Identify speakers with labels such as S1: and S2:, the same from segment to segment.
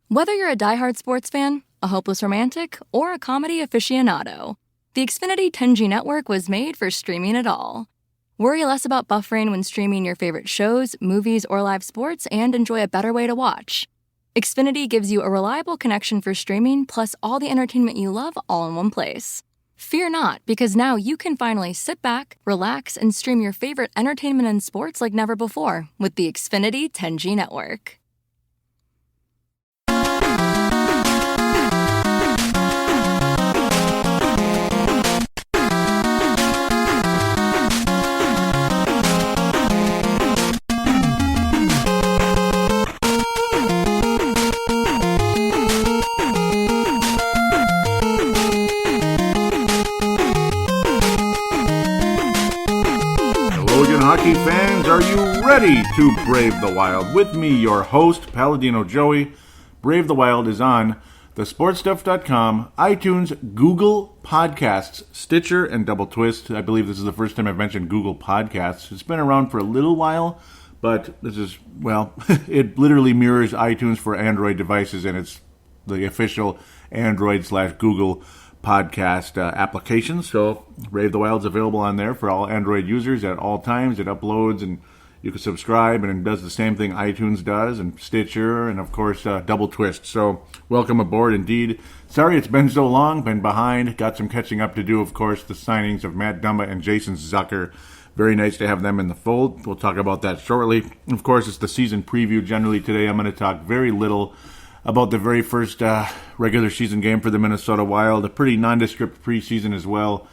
S1: Whether you're a diehard sports fan, a hopeless romantic, or a comedy aficionado, the Xfinity 10G network was made for streaming it all. Worry less about buffering when streaming your favorite shows, movies, or live sports, and enjoy a better way to watch. Xfinity gives you a reliable connection for streaming, plus all the entertainment you love all in one place. Fear not, because now you can finally sit back, relax, and stream your favorite entertainment and sports like never before with the Xfinity 10G network.
S2: Hockey fans, are you ready to brave the wild? With me, your host, Paladino Joey. Brave the Wild is on thesportstuff.com, iTunes, Google Podcasts, Stitcher, and Double Twist. I believe this is the first time I've mentioned Google Podcasts. It's been around for a little while, but this is, well, it literally mirrors iTunes for Android devices, and it's the official Android/Google podcast application. So Brave the Wild's available on there for all Android users at all times. It uploads and you can subscribe, and it does the same thing iTunes does, and Stitcher, and of course Double Twist. So welcome aboard indeed. Sorry it's been so long, been behind, got some catching up to do. Of course, the signings of Matt Dumba and Jason Zucker. Very nice to have them in the fold. We'll talk about that shortly. Of course, it's the season preview generally today. I'm going to talk very little about the very first regular season game for the Minnesota Wild. A pretty nondescript preseason as well.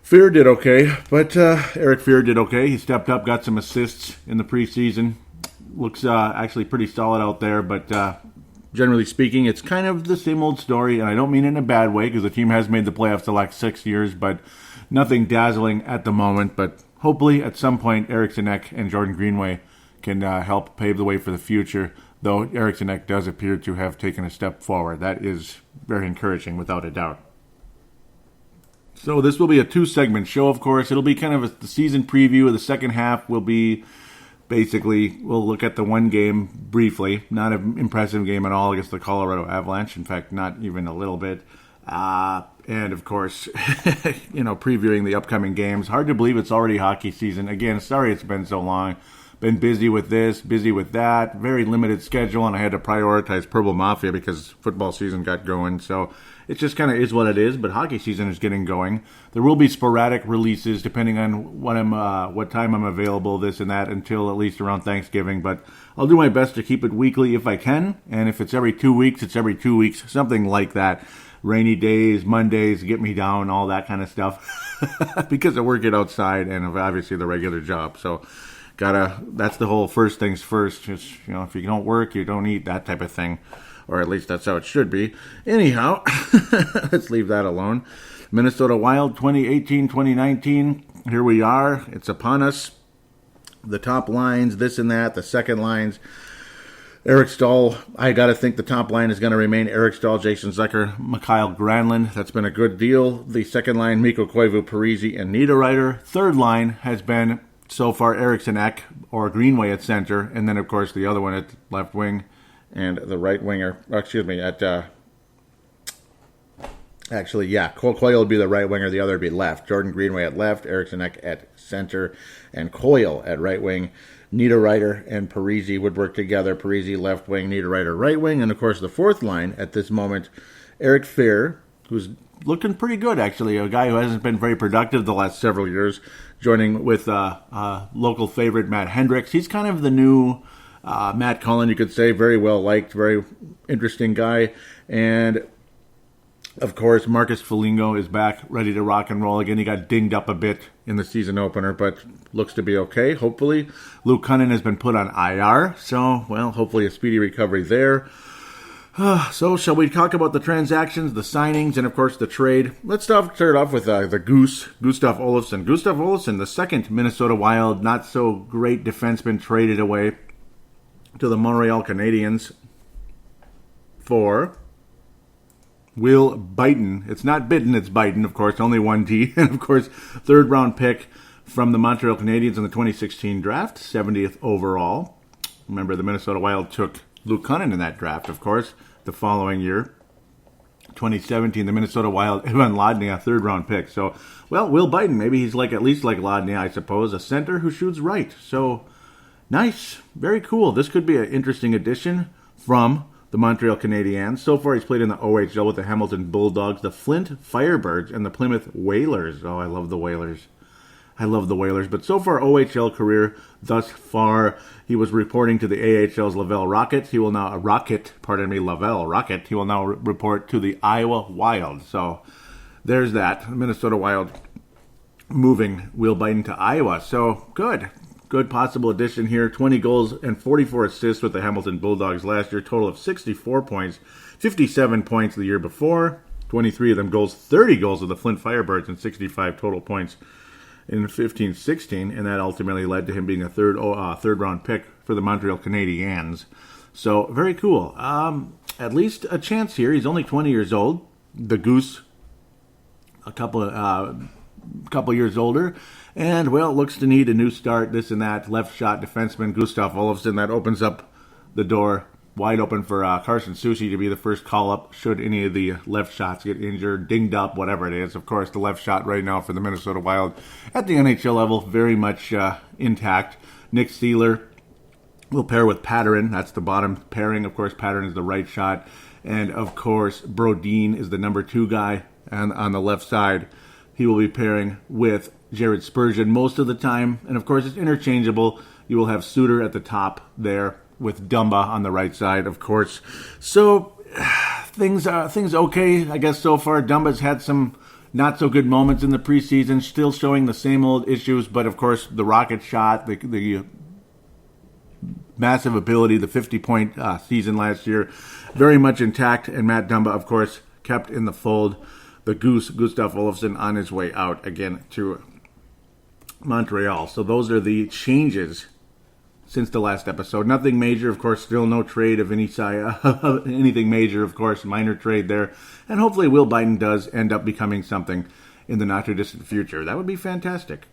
S2: Fear did okay, but Eric Fear did okay. He stepped up, got some assists in the preseason. Looks actually pretty solid out there, but generally speaking, it's kind of the same old story, and I don't mean it in a bad way because the team has made the playoffs the last 6 years, but nothing dazzling at the moment. But hopefully at some point, Eriksson Ek and Jordan Greenway can help pave the way for the future, though Eriksson Ek does appear to have taken a step forward. That is very encouraging, without a doubt. So this will be a two-segment show, of course. It'll be kind of the season preview. The second half will be basically, we'll look at the one game briefly. Not an impressive game at all against the Colorado Avalanche. In fact, not even a little bit. And, of course, previewing the upcoming games. Hard to believe it's already hockey season. Again, sorry it's been so long. Been busy with this, busy with that, very limited schedule, and I had to prioritize Purple Mafia because football season got going. So it just kind of is what it is, but hockey season is getting going. There will be sporadic releases depending on what time I'm available, this and that, until at least around Thanksgiving. But I'll do my best to keep it weekly if I can, and if it's every 2 weeks, it's every 2 weeks, something like that. Rainy days, Mondays, get me down, all that kind of stuff, because I work it outside and obviously the regular job. So that's the whole first things first. Just, if you don't work, you don't eat, that type of thing. Or at least that's how it should be. Anyhow, let's leave that alone. Minnesota Wild 2018-2019. Here we are. It's upon us. The top lines, this and that. The second lines. Eric Stahl, I got to think the top line is going to remain Eric Stahl, Jason Zucker, Mikhail Granlund. That's been a good deal. The second line, Mikko Koivu, Parise, and Niederreiter. Third line has been so far Eriksson Ek or Greenway at center, and then of course the other one at left wing, and the right winger, Coyle would be the right winger, the other would be left. Jordan Greenway at left, Eriksson Ek at center, and Coyle at right wing. Niederreiter and Parise would work together. Parise left wing, Niederreiter right wing, and of course the fourth line at this moment, Eric Fear, who's looking pretty good, actually. A guy who hasn't been very productive the last several years, joining with local favorite Matt Hendricks. He's kind of the new Matt Cullen, you could say. Very well liked, very interesting guy. And, of course, Marcus Foligno is back, ready to rock and roll again. He got dinged up a bit in the season opener, but looks to be okay, hopefully. Luke Cunnin has been put on IR, so, well, hopefully a speedy recovery there. So, shall we talk about the transactions, the signings, and, of course, the trade? Let's start off with the Goose, Gustav Olofsson. Gustav Olofsson, the second Minnesota Wild, not-so-great defenseman, traded away to the Montreal Canadiens for Will Biden. It's not Bitten, it's Biden, of course, only one T. And, of course, third-round pick from the Montreal Canadiens in the 2016 draft, 70th overall. Remember, the Minnesota Wild took Luke Cunnin in that draft, of course. The following year, 2017, the Minnesota Wild, Ivan Lodny, a third-round pick. So, well, Will Biden, maybe he's at least like Lodny, I suppose, a center who shoots right. So, nice. Very cool. This could be an interesting addition from the Montreal Canadiens. So far, he's played in the OHL with the Hamilton Bulldogs, the Flint Firebirds, and the Plymouth Whalers. Oh, I love the Whalers. But so far, OHL career thus far, he was reporting to the AHL's Laval Rockets. He will now, Laval Rocket. He will now report to the Iowa Wild. So there's that. Minnesota Wild moving Will Biden to Iowa. So good possible addition here. 20 goals and 44 assists with the Hamilton Bulldogs last year. Total of 64 points, 57 points the year before. 23 of them goals, 30 goals of the Flint Firebirds, and 65 total points in 15-16, and that ultimately led to him being a third-round pick for the Montreal Canadiens. So, very cool. At least a chance here. He's only 20 years old. The Goose, a couple years older. And, well, looks to need a new start, this and that. Left shot defenseman Gustav Olofsson. That opens up the door wide open for Carson Soucy to be the first call-up should any of the left shots get injured, dinged up, whatever it is. Of course, the left shot right now for the Minnesota Wild at the NHL level, very much intact. Nick Seeler will pair with Patterin. That's the bottom pairing. Of course, Patterin is the right shot. And, of course, Brodin is the number 2 guy. And on the left side, he will be pairing with Jared Spurgeon most of the time. And, of course, it's interchangeable. You will have Suter at the top there, with Dumba on the right side, of course. So, things okay, I guess, so far. Dumba's had some not-so-good moments in the preseason, still showing the same old issues, but, of course, the rocket shot, the massive ability, the 50-point season last year, very much intact, and Matt Dumba, of course, kept in the fold. The Goose, Gustav Olofsson, on his way out again to Montreal. So those are the changes since the last episode. Nothing major, of course, still no trade of any size, anything major, of course, minor trade there. And hopefully Will Biden does end up becoming something in the not-too-distant future. That would be fantastic.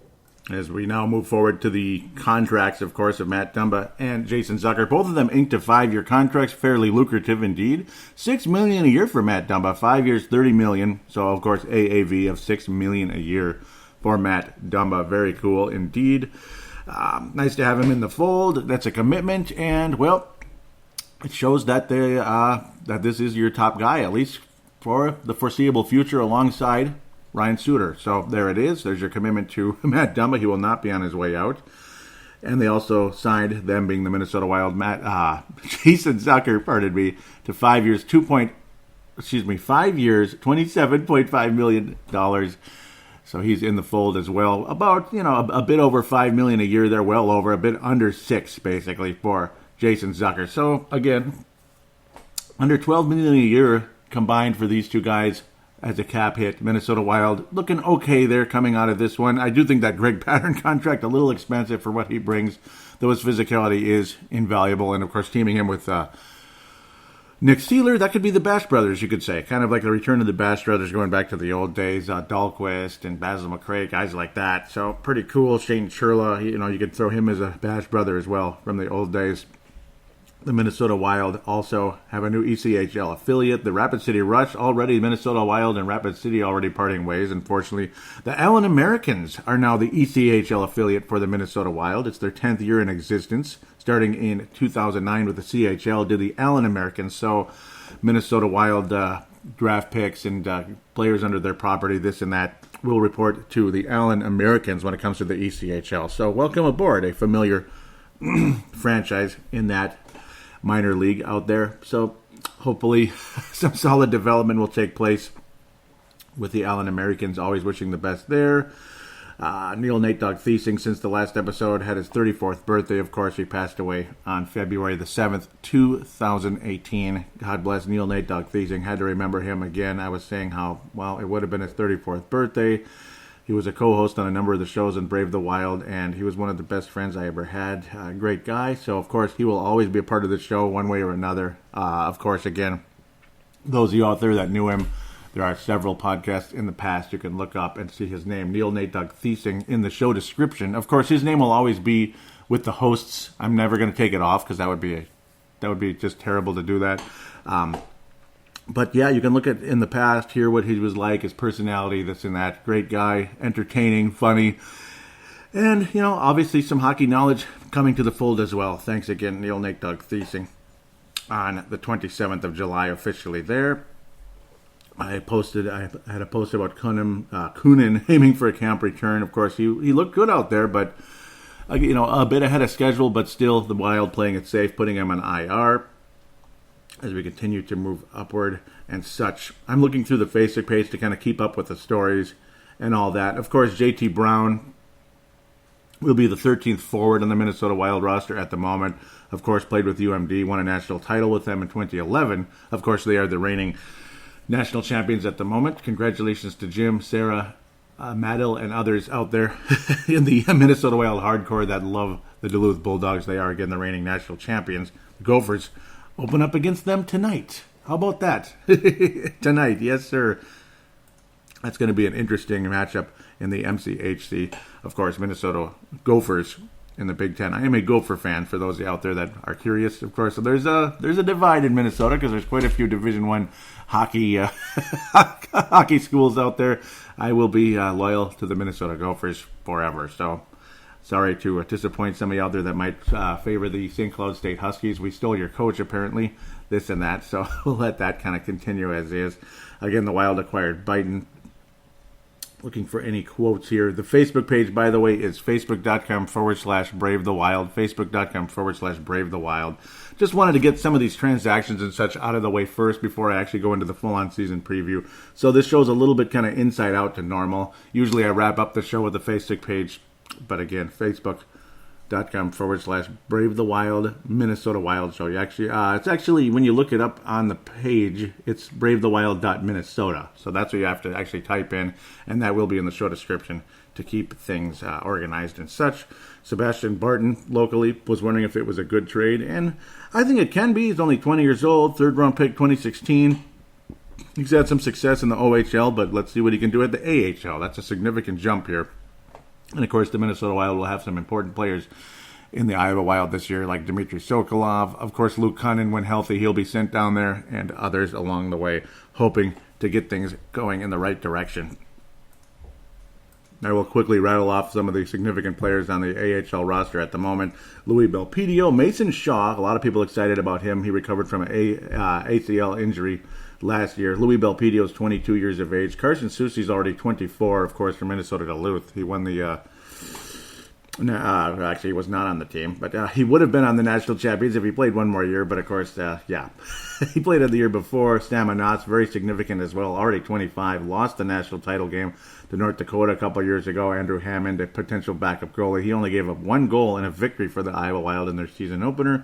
S2: As we now move forward to the contracts, of course, of Matt Dumba and Jason Zucker. Both of them inked a 5-year contracts, fairly lucrative indeed. $6 million a year for Matt Dumba, 5 years, $30 million. So, of course, AAV of $6 million a year for Matt Dumba. Very cool indeed. Nice to have him in the fold. That's a commitment, and well, it shows that that this is your top guy, at least for the foreseeable future, alongside Ryan Suter. So there it is. There's your commitment to Matt Dumba. He will not be on his way out. And they also signed, them being the Minnesota Wild, Jason Zucker, to 5 years, 5 years, $27.5 million. So he's in the fold as well. About, a bit over $5 million a year there, well over, a bit under $6 million, basically, for Jason Zucker. So, again, under $12 million a year combined for these two guys as a cap hit. Minnesota Wild looking okay there coming out of this one. I do think that Greg Pattern contract a little expensive for what he brings, though his physicality is invaluable. And, of course, teaming him with Nick Seeler, that could be the Bash Brothers, you could say. Kind of like the return of the Bash Brothers going back to the old days. Dahlquist and Basil McRae, guys like that. So, pretty cool. Shane Churla, you could throw him as a Bash Brother as well from the old days. The Minnesota Wild also have a new ECHL affiliate, the Rapid City Rush. Already, Minnesota Wild and Rapid City already parting ways, unfortunately. The Allen Americans are now the ECHL affiliate for the Minnesota Wild. It's their 10th year in existence. Starting in 2009 with the CHL, did the Allen Americans. So, Minnesota Wild draft picks and players under their property, this and that, will report to the Allen Americans when it comes to the ECHL. So, welcome aboard, a familiar franchise in that minor league out there. So hopefully some solid development will take place with the Allen Americans. Always wishing the best there. Neil Nate Dog Thiesing, since the last episode, had his 34th birthday. Of course, he passed away on February the 7th, 2018. God bless Neil Nate Dog Thiesing. Had to remember him again. I was saying how, well, it would have been his 34th birthday. He was a co-host on a number of the shows in Brave the Wild, and he was one of the best friends I ever had. Great guy. So, of course, he will always be a part of the show one way or another. Of course, again, those of you out there that knew him, there are several podcasts in the past you can look up and see his name, Neil Nate Dog Thiesing, in the show description. Of course, his name will always be with the hosts. I'm never going to take it off because that would be That would be just terrible to do that. But yeah, you can look at in the past, hear what he was like, his personality, this and that. Great guy, entertaining, funny. And, obviously some hockey knowledge coming to the fold as well. Thanks again, Neil Nate Doug Thiesing, on the 27th of July officially there. I had a post about Kunin aiming for a camp return. Of course, he looked good out there, but, a bit ahead of schedule, but still the Wild playing it safe, putting him on IR as we continue to move upward and such. I'm looking through the Facebook page to kind of keep up with the stories and all that. Of course, JT Brown will be the 13th forward on the Minnesota Wild roster at the moment. Of course, played with UMD, won a national title with them in 2011. Of course, they are the reigning national champions at the moment. Congratulations to Jim, Sarah, Madil, and others out there in the Minnesota Wild hardcore that love the Duluth Bulldogs. They are, again, the reigning national champions. The Gophers open up against them tonight. How about that? Tonight, yes, sir. That's going to be an interesting matchup in the MCHC. Of course, Minnesota Gophers in the Big Ten. I am a Gopher fan, for those out there that are curious. Of course, so there's a divide in Minnesota because there's quite a few Division I hockey hockey schools out there. I will be loyal to the Minnesota Gophers forever. So sorry to disappoint somebody out there that might favor the St. Cloud State Huskies. We stole your coach, apparently, this and that. So we'll let that kind of continue as is. Again, the Wild acquired Biden. Looking for any quotes here. The Facebook page, by the way, is facebook.com/Brave the Wild. Facebook.com/Brave the Wild. Just wanted to get some of these transactions and such out of the way first before I actually go into the full-on season preview. So this show's a little bit kind of inside out to normal. Usually I wrap up the show with the Facebook page. But again, Facebook.com/Brave the Wild, Minnesota Wild Show. It's actually, when you look it up on the page, it's bravethewild.minnesota. So that's what you have to actually type in, and that will be in the show description to keep things organized and such. Sebastian Barton, locally, was wondering if it was a good trade, and I think it can be. He's only 20 years old, third-round pick 2016. He's had some success in the OHL, but let's see what he can do at the AHL. That's a significant jump here. And, of course, the Minnesota Wild will have some important players in the Iowa Wild this year, like Dmitry Sokolov. Of course, Luke Cunnin, when healthy, he'll be sent down there, and others along the way, hoping to get things going in the right direction. I will quickly rattle off some of the significant players on the AHL roster at the moment. Louis Belpedio, Mason Shaw, a lot of people excited about him. He recovered from an ACL injury last year. Louis Belpedio is 22 years of age. Carson Soucy's already 24, of course, from Minnesota Duluth. He won the... actually, he was not on the team, but he would have been on the national champions if he played one more year. But, of course, he played the year before. Stamanats, very significant as well, already 25. Lost the national title game to North Dakota a couple years ago. Andrew Hammond, a potential backup goalie. He only gave up one goal in a victory for the Iowa Wild in their season opener.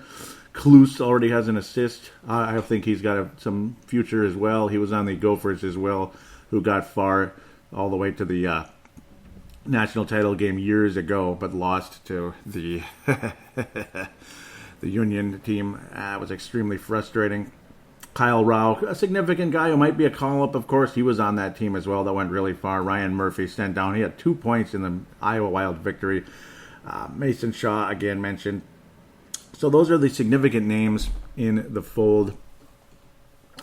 S2: Klus already has an assist. I think he's got some future as well. He was on the Gophers as well, who got far all the way to the national title game years ago, but lost to the the Union team. It was extremely frustrating. Kyle Rao, a significant guy who might be a call-up, of course. He was on that team as well. That went really far. Ryan Murphy sent down. He had 2 points in the Iowa Wild victory. Mason Shaw, again, mentioned. So those are the significant names in the fold.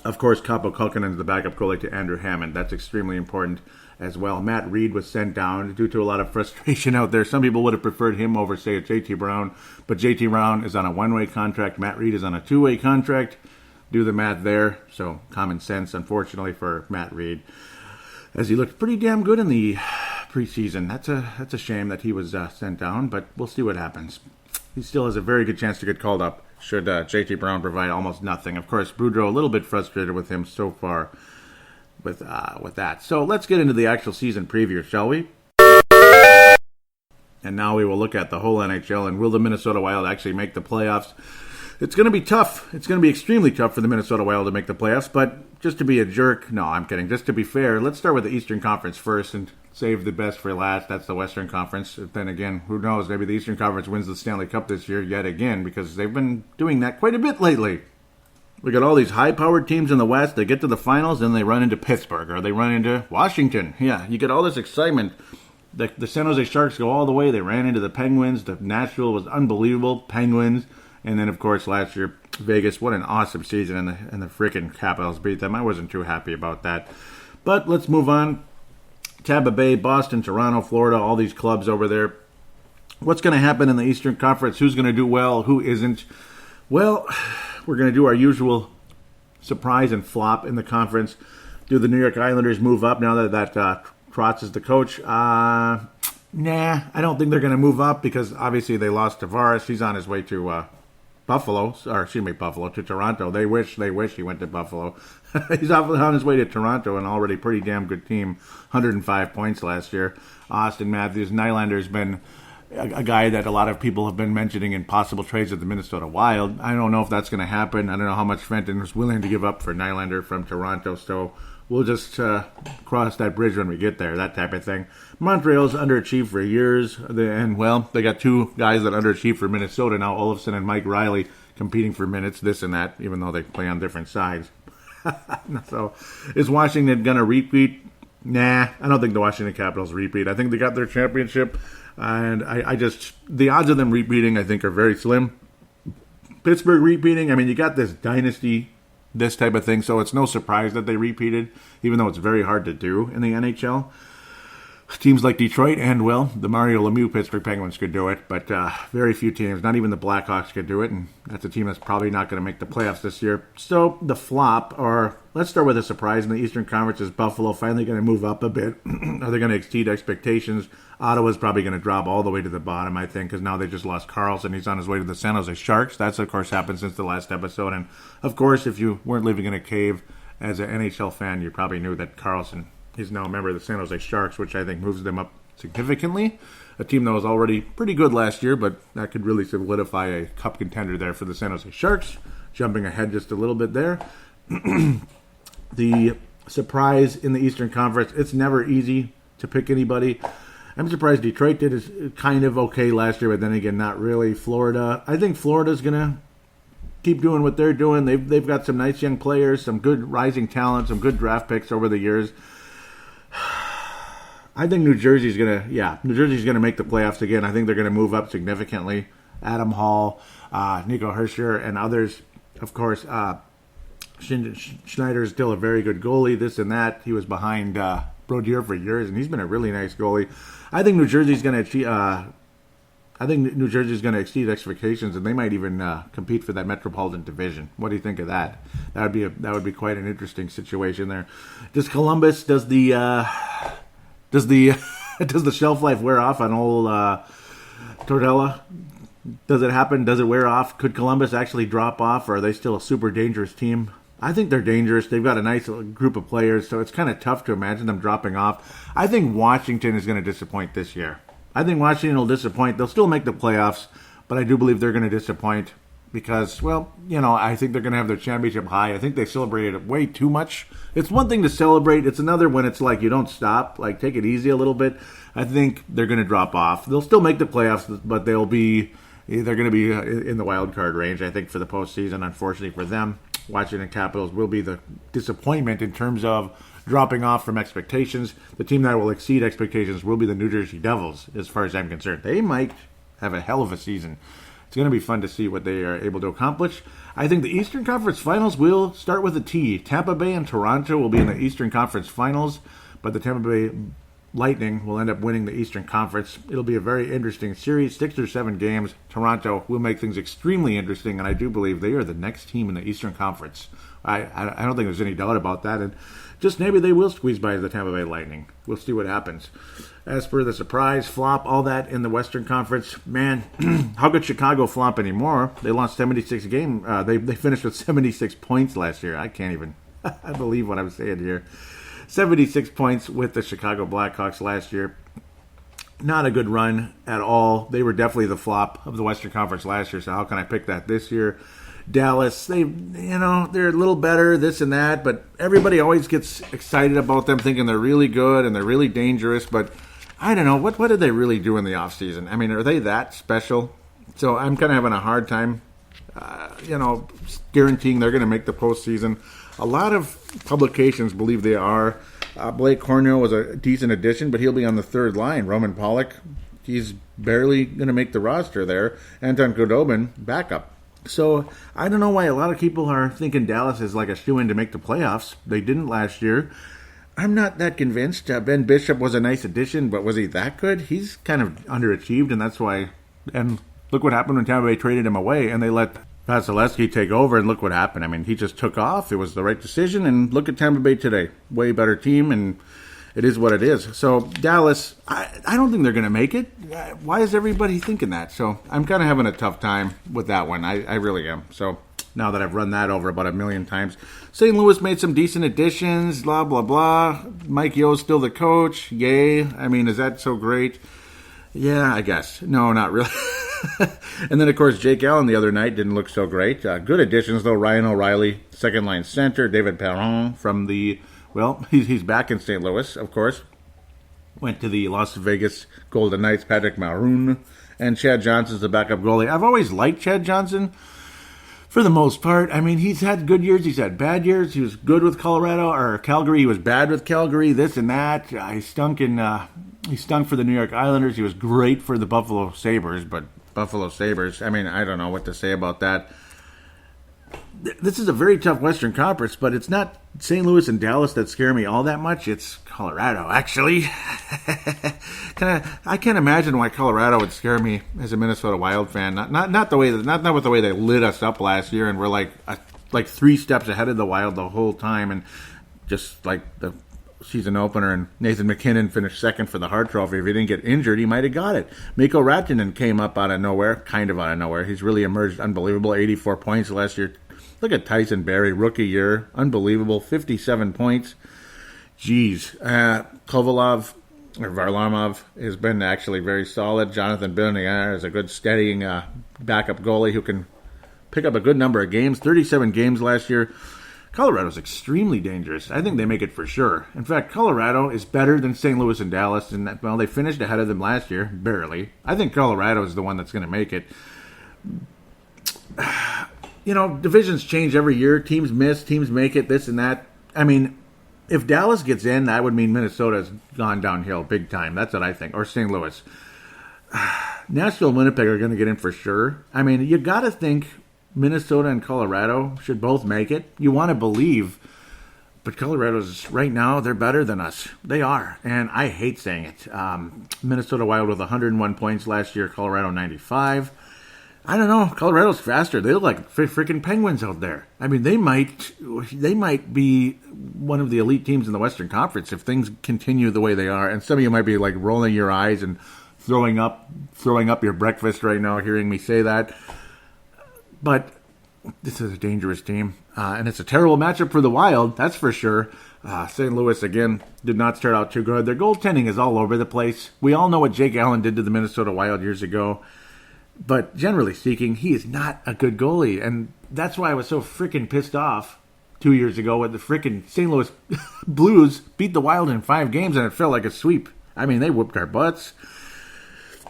S2: Of course, Kaapo Kulkinen is the backup goalie to Andrew Hammond. That's extremely important as well. Matt Reed was sent down due to a lot of frustration out there. Some people would have preferred him over, say, JT Brown. But JT Brown is on a one-way contract. Matt Reed is on a two-way contract. Do the math there. So common sense, unfortunately, for Matt Reed, as he looked pretty damn good in the preseason. That's a shame that he was sent down, but we'll see what happens. He still has a very good chance to get called up should JT Brown provide almost nothing. Of course, Boudreau a little bit frustrated with him so far with that. So let's get into the actual season preview, shall we? And now we will look at the whole NHL, and will the Minnesota Wild actually make the playoffs? It's going to be tough. It's going to be extremely tough for the Minnesota Wild to make the playoffs, but just to be a jerk, no, I'm kidding. Just to be fair, let's start with the Eastern Conference first and save the best for last. That's the Western Conference. Then again, who knows? Maybe the Eastern Conference wins the Stanley Cup this year yet again, because they've been doing that quite a bit lately. We got all these high-powered teams in the West. They get to the finals, and they run into Pittsburgh, or they run into Washington. Yeah, you get all this excitement. The San Jose Sharks go all the way. They ran into the Penguins. The Nashville was unbelievable. Penguins. And then, of course, last year, Vegas, what an awesome season, and the freaking Capitals beat them. I wasn't too happy about that. But let's move on. Tampa Bay, Boston, Toronto, Florida, all these clubs over there. What's going to happen in the Eastern Conference? Who's going to do well? Who isn't? Well, we're going to do our usual surprise and flop in the conference. Do the New York Islanders move up now that Trotz is the coach? Nah, I don't think they're going to move up because obviously they lost Tavares. He's on his way to Buffalo, to Toronto. They wish he went to Buffalo. He's on his way to Toronto, an already pretty damn good team, 105 points last year. Austin Matthews, Nylander's been a guy that a lot of people have been mentioning in possible trades with the Minnesota Wild. I don't know if that's going to happen. I don't know how much Fenton is willing to give up for Nylander from Toronto, so we'll just cross that bridge when we get there, that type of thing. Montreal's underachieved for years, and, well, they got two guys that underachieved for Minnesota now, Olofsson and Mike Riley, competing for minutes, this and that, even though they play on different sides. So, is Washington going to repeat? Nah, I don't think the Washington Capitals repeat. I think they got their championship, and I just, the odds of them repeating, I think, are very slim. Pittsburgh repeating, I mean, you got this dynasty, this type of thing, so it's no surprise that they repeated, even though it's very hard to do in the NHL. Teams like Detroit and, well, the Mario Lemieux Pittsburgh Penguins could do it, but very few teams, not even the Blackhawks could do it, and that's a team that's probably not going to make the playoffs this year. So the flop, or let's start with a surprise in the Eastern Conference, is Buffalo finally going to move up a bit. Are they going to exceed expectations? Ottawa's probably going to drop all the way to the bottom, I think, because now they just lost Karlsson. He's on his way to the San Jose Sharks. That's, of course, happened since the last episode, and, of course, if you weren't living in a cave as an NHL fan, you probably knew that Karlsson is now a member of the San Jose Sharks, which I think moves them up significantly. A team that was already pretty good last year, but that could really solidify a cup contender there for the San Jose Sharks. Jumping ahead just a little bit there. The surprise in the Eastern Conference, it's never easy to pick anybody. I'm surprised Detroit did is kind of okay last year, but then again, not really. Florida, I think Florida's going to keep doing what they're doing. They've got some nice young players, some good rising talent, some good draft picks over the years. I think New Jersey's going to make the playoffs again. I think they're going to move up significantly. Adam Hall, Nico Hischier, and others. Of course, Schneider is still a very good goalie, this and that. He was behind Brodeur for years, and he's been a really nice goalie. I think New Jersey's going to achieve. New Jersey's going to exceed expectations, and they might even compete for that Metropolitan Division. What do you think of that? That would be quite an interesting situation there. Does Columbus does the shelf life wear off on old Tortorella? Does it happen? Does it wear off? Could Columbus actually drop off, or are they still a super dangerous team? I think they're dangerous. They've got a nice group of players, so it's kind of tough to imagine them dropping off. I think Washington is going to disappoint this year. I think Washington will disappoint. They'll still make the playoffs, but I do believe they're going to disappoint because, well, I think they're going to have their championship high. I think they celebrated it way too much. It's one thing to celebrate. It's another when it's like you don't stop, like take it easy a little bit. I think they're going to drop off. They'll still make the playoffs, but they're going to be in the wild card range, I think, for the postseason, unfortunately for them. Washington Capitals will be the disappointment in terms of dropping off from expectations. The team that will exceed expectations will be the New Jersey Devils, as far as I'm concerned. They might have a hell of a season. It's going to be fun to see what they are able to accomplish. I think the Eastern Conference Finals will start with a T. Tampa Bay and Toronto will be in the Eastern Conference Finals, but the Tampa Bay Lightning will end up winning the Eastern Conference. It'll be a very interesting series, 6 or 7 games. Toronto will make things extremely interesting, and I do believe they are the next team in the Eastern Conference. I don't think there's any doubt about that, and just maybe they will squeeze by the Tampa Bay Lightning. We'll see what happens. As for the surprise, flop, all that in the Western Conference, man, how could Chicago flop anymore? They lost 76 games. They finished with 76 points last year. I can't even believe what I'm saying here. 76 points with the Chicago Blackhawks last year. Not a good run at all. They were definitely the flop of the Western Conference last year, so how can I pick that this year? Dallas, they're a little better, this and that, but everybody always gets excited about them, thinking they're really good and they're really dangerous, but I don't know, what did they really do in the offseason? I mean, are they that special? So I'm kind of having a hard time, guaranteeing they're going to make the postseason. A lot of publications believe they are. Blake Cornell was a decent addition, but he'll be on the third line. Roman Pollock, he's barely going to make the roster there. Anton Khudobin, backup. So I don't know why a lot of people are thinking Dallas is like a shoo-in to make the playoffs. They didn't last year. I'm not that convinced. Ben Bishop was a nice addition, but was he that good? He's kind of underachieved, and that's why. And look what happened when Tampa Bay traded him away, and they let Vasilevsky take over, and look what happened. I mean, he just took off. It was the right decision, and look at Tampa Bay today. Way better team, and it is what it is. So Dallas, I don't think they're going to make it. Why is everybody thinking that? So I'm kind of having a tough time with that one. I really am. So now that I've run that over about 1,000,000 times. St. Louis made some decent additions, blah, blah, blah. Mike Yo's still the coach. Yay. I mean, is that so great? Yeah, I guess. No, not really. And then, of course, Jake Allen the other night didn't look so great. Good additions, though. Ryan O'Reilly, second-line center. David Perron from the... Well, he's back in St. Louis, of course. Went to the Las Vegas Golden Knights, Patrick Maroon. And Chad Johnson's the backup goalie. I've always liked Chad Johnson for the most part. I mean, he's had good years. He's had bad years. He was good with Colorado or Calgary. He was bad with Calgary, this and that. He stunk for the New York Islanders. He was great for the Buffalo Sabres, but Buffalo Sabres, I mean, I don't know what to say about that. This is a very tough Western Conference, but it's not St. Louis and Dallas that scare me all that much. It's Colorado, actually. I can't imagine why Colorado would scare me as a Minnesota Wild fan. Not with the way they lit us up last year, and we're like 3 steps ahead of the Wild the whole time, and just like the season opener, and Nathan McKinnon finished second for the Hart Trophy. If he didn't get injured, he might have got it. Mikko Rantanen came up out of nowhere, kind of out of nowhere. He's really emerged unbelievable. 84 points last year. Look at Tyson Barrie, rookie year. Unbelievable. 57 points. Jeez. Varlamov has been actually very solid. Jonathan Billingard is a good steadying backup goalie who can pick up a good number of games. 37 games last year. Colorado's extremely dangerous. I think they make it for sure. In fact, Colorado is better than St. Louis and Dallas. And, well, they finished ahead of them last year, barely. I think Colorado is the one that's going to make it. You know, divisions change every year. Teams miss, teams make it, this and that. I mean, if Dallas gets in, that would mean Minnesota's gone downhill big time. That's what I think. Or St. Louis. Nashville and Winnipeg are going to get in for sure. I mean, you got to think Minnesota and Colorado should both make it. You want to believe. But Colorado's, right now, they're better than us. They are. And I hate saying it. Minnesota Wild with 101 points last year. Colorado 95. I don't know. Colorado's faster. They look like freaking Penguins out there. I mean, they might be one of the elite teams in the Western Conference if things continue the way they are. And some of you might be like rolling your eyes and throwing up your breakfast right now, hearing me say that. But this is a dangerous team, and it's a terrible matchup for the Wild. That's for sure. St. Louis again did not start out too good. Their goaltending is all over the place. We all know what Jake Allen did to the Minnesota Wild years ago. But generally speaking, he is not a good goalie. And that's why I was so freaking pissed off 2 years ago when the freaking St. Louis Blues beat the Wild in 5 games and it felt like a sweep. I mean, they whooped our butts.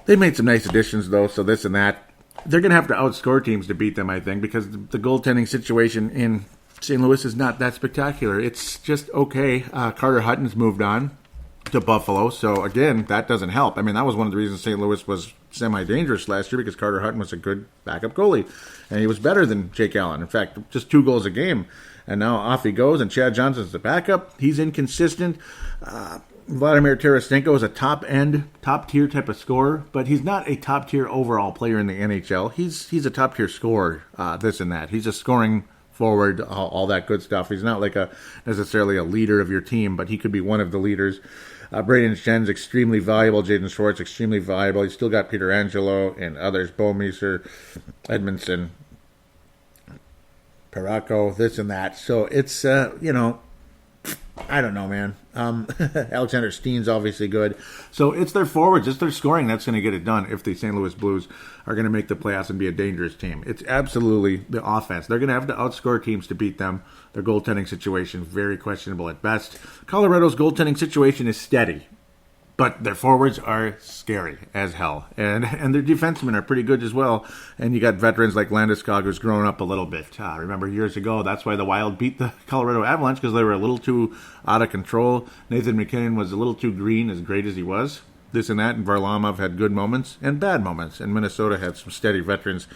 S2: They made some nice additions, though, so this and that. They're going to have to outscore teams to beat them, I think, because the goaltending situation in St. Louis is not that spectacular. It's just okay. Carter Hutton's moved on to Buffalo, so again, that doesn't help. I mean, that was one of the reasons St. Louis was semi-dangerous last year, because Carter Hutton was a good backup goalie, and he was better than Jake Allen. In fact, just 2 goals a game, and now off he goes, and Chad Johnson's the backup. He's inconsistent. Vladimir Tarasenko is a top-tier type of scorer, but he's not a top-tier overall player in the NHL. He's a top-tier scorer, this and that. He's a scoring forward, all that good stuff. He's not like necessarily a leader of your team, but he could be one of the leaders. Braden Schen's extremely valuable. Jaden Schwartz, extremely valuable. He's still got Peter Angelo and others. Bouwmeester, Edmondson, Paraco, this and that. So it's, I don't know, man. Alexander Steen's obviously good. So it's their forwards, it's their scoring that's going to get it done if the St. Louis Blues are going to make the playoffs and be a dangerous team. It's absolutely the offense. They're going to have to outscore teams to beat them. Their goaltending situation, very questionable at best. Colorado's goaltending situation is steady, but their forwards are scary as hell. And their defensemen are pretty good as well. And you got veterans like Landeskog, who's grown up a little bit. Remember years ago, that's why the Wild beat the Colorado Avalanche, because they were a little too out of control. Nathan McKinnon was a little too green, as great as he was. This and that, and Varlamov had good moments and bad moments. And Minnesota had some steady veterans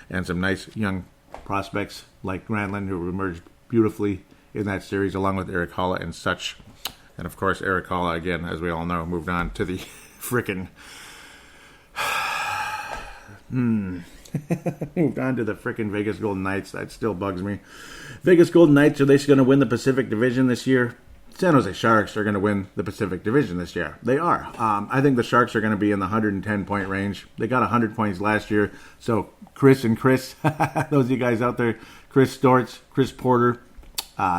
S2: and some nice young prospects like Granlund, who emerged beautifully in that series, along with Eric Halla and such. And of course, Eric Halla, again, as we all know, moved on to the frickin' moved on to the frickin' Vegas Golden Knights. That still bugs me. Vegas Golden Knights, are they going to win the Pacific Division this year? San Jose Sharks are going to win the Pacific Division this year. They are. I think the Sharks are going to be in the 110-point range. They got 100 points last year. So Chris, those of you guys out there, Chris Stortz, Chris Porter,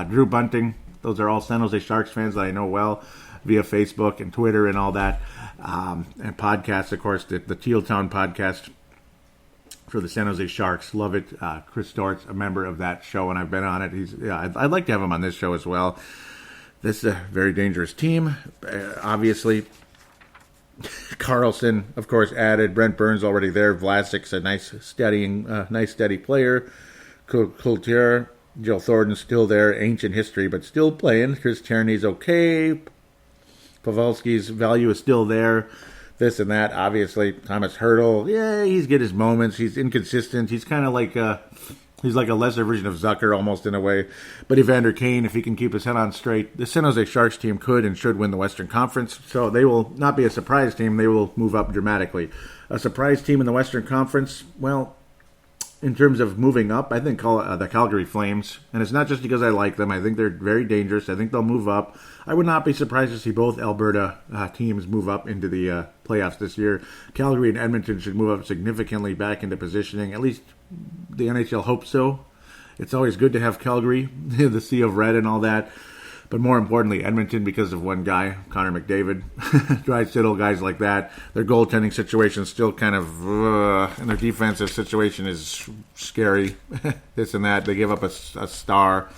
S2: Drew Bunting, those are all San Jose Sharks fans that I know well via Facebook and Twitter and all that. And podcasts, of course, the Teal Town podcast for the San Jose Sharks. Love it. Chris Stortz, a member of that show, and I've been on it. I'd like to have him on this show as well. This is a very dangerous team. Obviously, Carlson, of course, added. Brent Burns already there. Vlasic's a nice steady player. Coulter, Joe Thornton's still there. Ancient history, but still playing. Chris Tierney's okay. Pavelski's value is still there. This and that. Obviously, Thomas Hertl, he's get his moments. He's inconsistent. He's kind of like he's like a lesser version of Zucker almost in a way. But Evander Kane, if he can keep his head on straight, the San Jose Sharks team could and should win the Western Conference. So they will not be a surprise team. They will move up dramatically. A surprise team in the Western Conference, well, in terms of moving up, I think the Calgary Flames. And it's not just because I like them. I think they're very dangerous. I think they'll move up. I would not be surprised to see both Alberta teams move up into the playoffs this year. Calgary and Edmonton should move up significantly back into positioning. At least the NHL hopes so. It's always good to have Calgary, the Sea of Red and all that. But more importantly, Edmonton, because of one guy, Connor McDavid, Draisaitl, guys like that. Their goaltending situation is still kind of, and their defensive situation is scary. This and that. They give up a star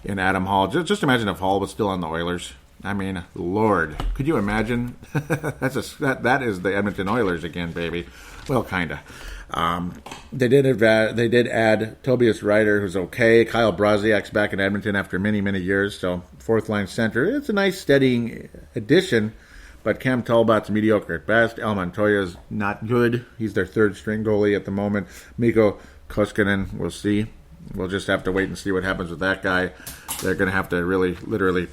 S2: in Adam Hall. Just imagine if Hall was still on the Oilers. I mean, Lord, could you imagine? That is the Edmonton Oilers again, baby. Well, kinda. They did add Tobias Ryder, who's okay. Kyle Brodziak's back in Edmonton after many, many years. So fourth line center. It's a nice steadying addition, but Cam Talbot's mediocre at best. Al Montoya's not good. He's their third string goalie at the moment. Mikko Koskinen, we'll see. We'll just have to wait and see what happens with that guy. They're going to have to really, literally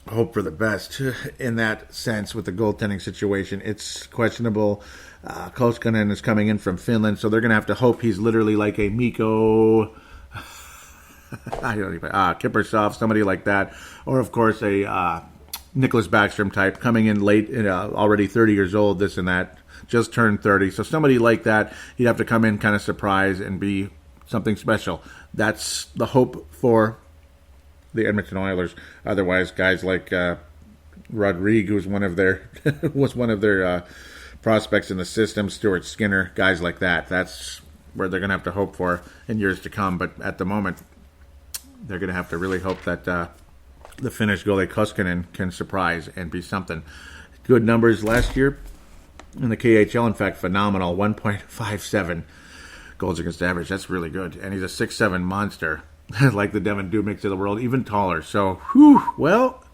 S2: hope for the best in that sense with the goaltending situation. It's questionable. Koskinen is coming in from Finland, so they're going to have to hope he's literally like a Mikko, Kiprusoff, somebody like that. Or, of course, a Nicholas Backstrom type coming in late, already 30 years old, this and that, just turned 30. So somebody like that, you'd have to come in kind of surprise and be something special. That's the hope for the Edmonton Oilers. Otherwise, guys like Rodrigue, who's one of their prospects in the system, Stuart Skinner, guys like that. That's where they're going to have to hope for in years to come. But at the moment, they're going to have to really hope that the Finnish goalie Koskinen can surprise and be something. Good numbers last year in the KHL. In fact, phenomenal. 1.57 goals against average. That's really good. And he's a 6'7" monster, like the Devin Dubnyks of the world, even taller. So, well,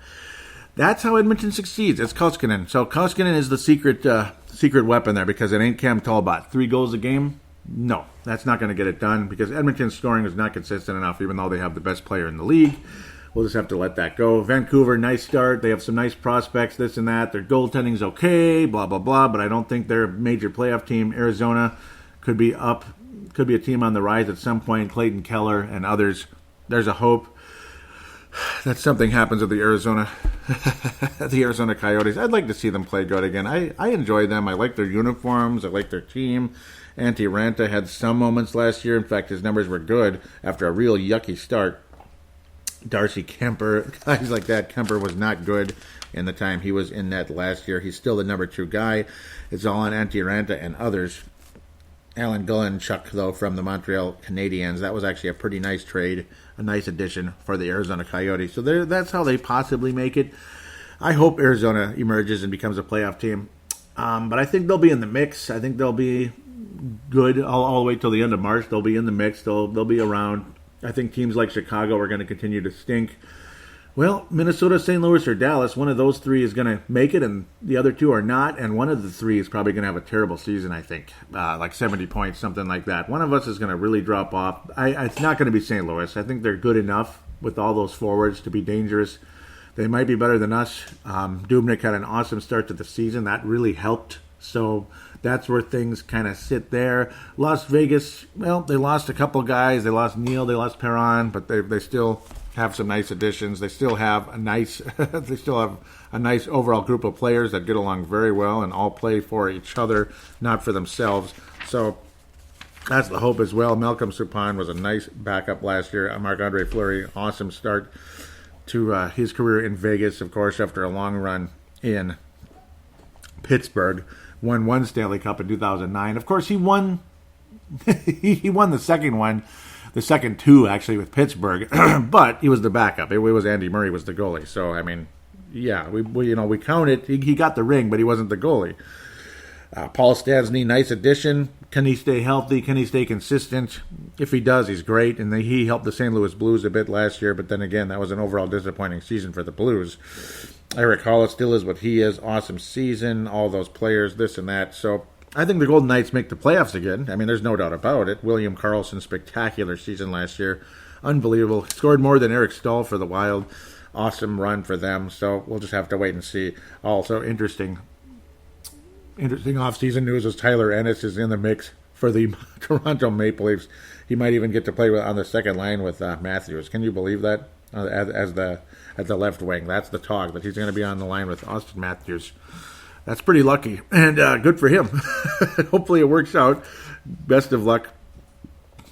S2: that's how Edmonton succeeds. It's Koskinen. So Koskinen is the secret weapon there because it ain't Cam Talbot. 3 goals a game? No, that's not going to get it done because Edmonton's scoring is not consistent enough, even though they have the best player in the league. We'll just have to let that go. Vancouver, nice start. They have some nice prospects, this and that. Their goaltending's okay, blah, blah, blah, but I don't think they're a major playoff team. Arizona could be up, could be a team on the rise at some point. Clayton Keller and others. There's a hope that something happens with the Arizona Coyotes. I'd like to see them play good again. I enjoy them. I like their uniforms. I like their team. Antti Ranta had some moments last year. In fact, his numbers were good after a real yucky start. Darcy Kemper, guys like that. Kemper was not good in the time he was in net last year. He's still the number 2 guy. It's all on Antti Ranta and others. Alan Gullenchuk, though, from the Montreal Canadiens. That was actually a pretty nice trade, a nice addition for the Arizona Coyotes. So that's how they possibly make it. I hope Arizona emerges and becomes a playoff team. But I think they'll be in the mix. I think they'll be good all the way till the end of March. They'll be in the mix. They'll be around. I think teams like Chicago are going to continue to stink. Well, Minnesota, St. Louis, or Dallas, one of those three is going to make it, and the other two are not, and one of the three is probably going to have a terrible season, I think, like 70 points, something like that. One of us is going to really drop off. It's not going to be St. Louis. I think they're good enough with all those forwards to be dangerous. They might be better than us. Dubnyk had an awesome start to the season. That really helped. So that's where things kind of sit there. Las Vegas, well, they lost a couple guys. They lost Neal, they lost Perron, but they still have some nice additions. They still have a nice overall group of players that get along very well and all play for each other, not for themselves. So that's the hope as well. Malcolm Subban was a nice backup last year. Marc-Andre Fleury, awesome start to his career in Vegas, of course, after a long run in Pittsburgh. Won one Stanley Cup in 2009. Of course, he won he won the second one. The second two, actually, with Pittsburgh, but he was the backup. It was Andy Murray was the goalie. So, I mean, yeah, we count it. He got the ring, but he wasn't the goalie. Paul Stastny, nice addition. Can he stay healthy? Can he stay consistent? If he does, he's great. And he helped the St. Louis Blues a bit last year, but then again, that was an overall disappointing season for the Blues. Eric Hollis still is what he is. Awesome season. All those players, this and that. So I think the Golden Knights make the playoffs again. I mean, there's no doubt about it. William Karlsson, spectacular season last year. Unbelievable. Scored more than Eric Stahl for the Wild. Awesome run for them. So we'll just have to wait and see. Also, interesting off-season news is Tyler Ennis is in the mix for the Toronto Maple Leafs. He might even get to play on the second line with Matthews. Can you believe that? As the left wing. That's the talk, that he's going to be on the line with Austin Matthews. That's pretty lucky, and good for him. Hopefully it works out. Best of luck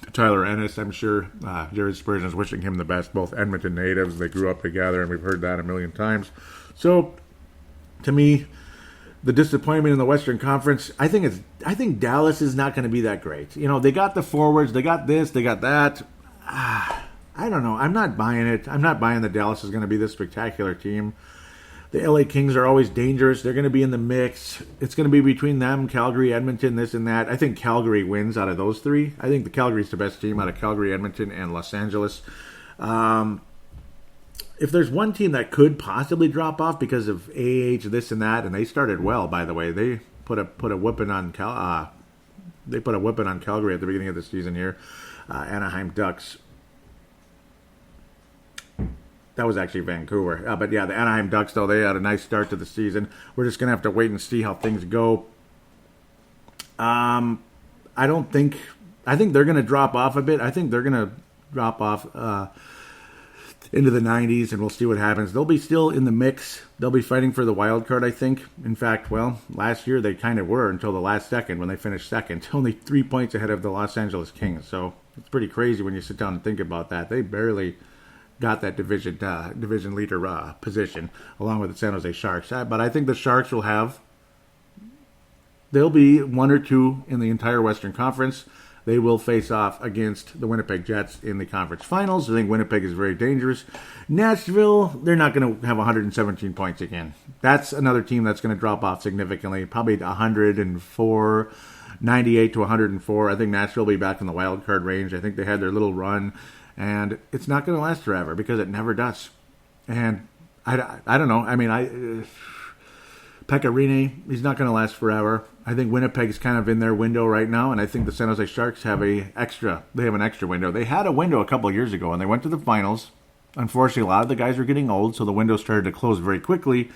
S2: to Tyler Ennis. I'm sure Jared Spurgeon is wishing him the best. Both Edmonton natives, they grew up together, and we've heard that a million times. So, to me, the disappointment in the Western Conference, I think Dallas is not going to be that great. You know, they got the forwards, they got this, they got that. I don't know. I'm not buying it. I'm not buying that Dallas is going to be this spectacular team. The LA Kings are always dangerous. They're going to be in the mix. It's going to be between them, Calgary, Edmonton, this and that. I think Calgary wins out of those three. I think the Calgary's the best team out of Calgary, Edmonton, and Los Angeles. If there's one team that could possibly drop off because of this and that, and they started well, by the way. They put a whipping on Calgary at the beginning of the season here. Anaheim Ducks. That was actually Vancouver. But yeah, the Anaheim Ducks, though, they had a nice start to the season. We're just going to have to wait and see how things go. I think they're going to drop off a bit. I think they're going to drop off into the 90s, and we'll see what happens. They'll be still in the mix. They'll be fighting for the wild card, I think. In fact, well, last year they kind of were until the last second when they finished second. Only 3 points ahead of the Los Angeles Kings. So it's pretty crazy when you sit down and think about that. They barely got that division leader position along with the San Jose Sharks. But I think the Sharks they'll be one or two in the entire Western Conference. They will face off against the Winnipeg Jets in the conference finals. I think Winnipeg is very dangerous. Nashville, they're not going to have 117 points again. That's another team that's going to drop off significantly, probably 104, 98 to 104. I think Nashville will be back in the wild card range. I think they had their little run. And it's not going to last forever because it never does. And I don't know. I mean, Pekka Rinne, he's not going to last forever. I think Winnipeg's kind of in their window right now, and I think the San Jose Sharks have an extra window. They had a window a couple of years ago, and they went to the finals. Unfortunately, a lot of the guys were getting old, so the window started to close very quickly.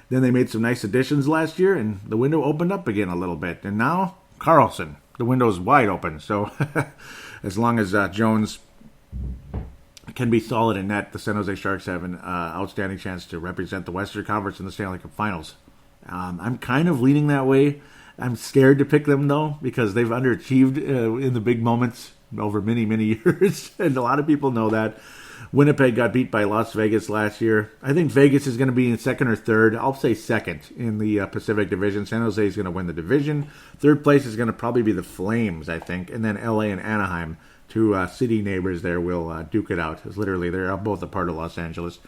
S2: Then they made some nice additions last year, and the window opened up again a little bit. And now, Karlsson, the window is wide open. So as long as Jones can be solid in net, the San Jose Sharks have an outstanding chance to represent the Western Conference in the Stanley Cup Finals. I'm kind of leaning that way. I'm scared to pick them, though, because they've underachieved in the big moments over many, many years, and a lot of people know that. Winnipeg got beat by Las Vegas last year. I think Vegas is going to be in second or third. I'll say second in the Pacific Division. San Jose is going to win the division. Third place is going to probably be the Flames, I think, and then LA and Anaheim. Two city neighbors there will duke it out. It's literally, they're both a part of Los Angeles.